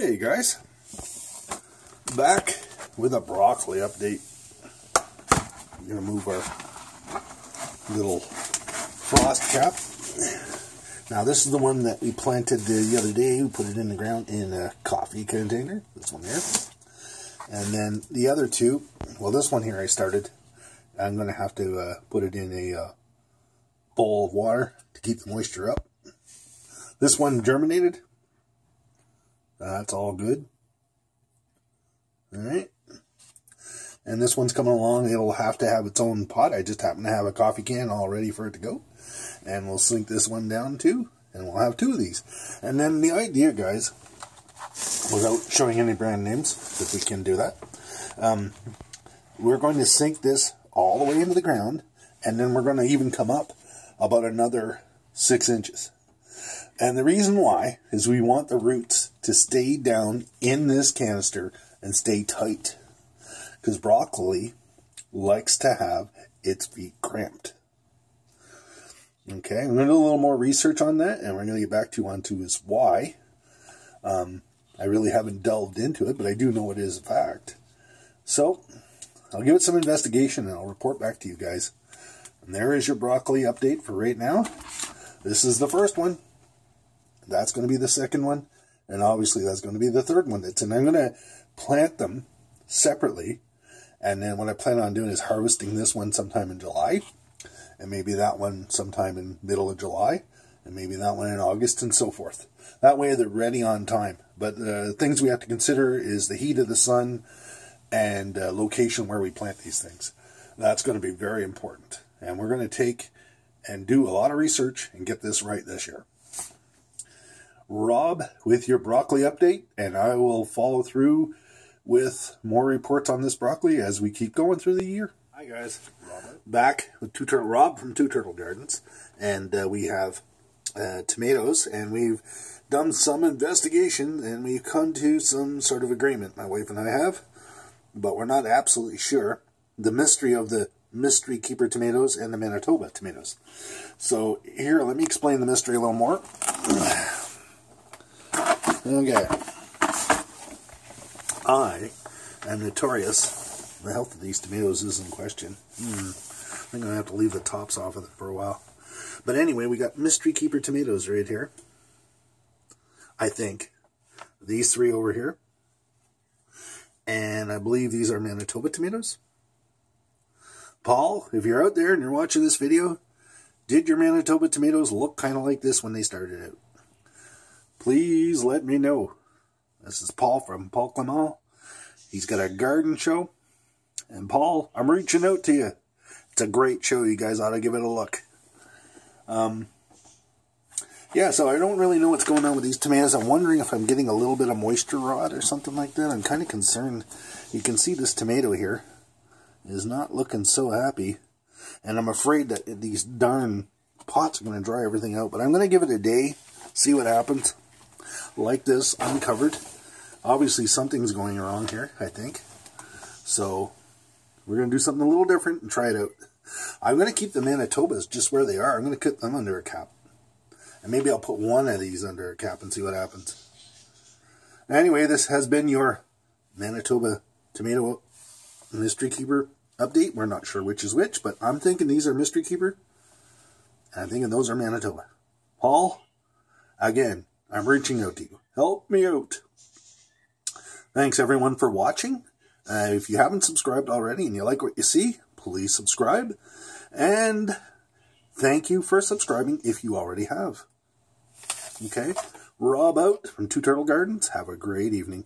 Hey guys, back with a broccoli update. I'm going to move our little frost cap. Now this is the one that we planted the other day. We put it in the ground in a coffee container, this one here. And then the other two, well this one here I started. I'm going to have to put it in a bowl of water to keep the moisture up. This one germinated. That's all good. Alright. And this one's coming along. It'll have to have its own pot. I just happen to have a coffee can all ready for it to go. And we'll sink this one down too. And we'll have two of these. And then the idea, guys, without showing any brand names, if we can do that, we're going to sink this all the way into the ground. And then we're going to even come up about another 6 inches. And the reason why is we want the roots to stay down in this canister and stay tight. Because broccoli likes to have its feet cramped. Okay, I'm going to do a little more research on that, and we're going to get back to is why. I really haven't delved into it, but I do know it is a fact. So, I'll give it some investigation, and I'll report back to you guys. And there is your broccoli update for right now. This is the first one. That's going to be the second one. And obviously that's going to be the third one. And I'm going to plant them separately. And then what I plan on doing is harvesting this one sometime in July. And maybe that one sometime in middle of July. And maybe that one in August and so forth. That way they're ready on time. But the things we have to consider is the heat of the sun and location where we plant these things. That's going to be very important. And we're going to take and do a lot of research and get this right this year. Rob with your broccoli update, and I will follow through with more reports on this broccoli as we keep going through the year. Hi guys, Robert. Back with Rob from Two Turtle Gardens, and we have tomatoes, and we've done some investigation, and we've come to some sort of agreement, my wife and I have, but we're not absolutely sure. The mystery of the Mystery Keeper tomatoes and the Manitoba tomatoes. So here, let me explain the mystery a little more. Okay. I am notorious. The health of these tomatoes is in question. I'm going to have to leave the tops off of it for a while. But anyway, we got Mystery Keeper tomatoes right here. I think. These three over here. And I believe these are Manitoba tomatoes. Paul, if you're out there and you're watching this video, did your Manitoba tomatoes look kind of like this when they started out? Please let me know. This is Paul from Paul Clement. He's got a garden show. And Paul, I'm reaching out to you. It's a great show. You guys ought to give it a look. Yeah, so I don't really know what's going on with these tomatoes. I'm wondering if I'm getting a little bit of moisture rot or something like that. I'm kind of concerned. You can see this tomato here is not looking so happy. And I'm afraid that these darn pots are going to dry everything out. But I'm going to give it a day, see what happens. Like this, uncovered. Obviously something's going wrong here, I think. So, we're going to do something a little different and try it out. I'm going to keep the Manitobas just where they are. I'm going to put them under a cap. And maybe I'll put one of these under a cap and see what happens. Anyway, this has been your Manitoba Tomato Mystery Keeper update. We're not sure which is which, but I'm thinking these are Mystery Keeper. And I'm thinking those are Manitoba. Paul, again, I'm reaching out to you. Help me out. Thanks everyone for watching. If you haven't subscribed already and you like what you see, please subscribe. And thank you for subscribing if you already have. Okay, Rob out from Two Turtle Gardens. Have a great evening.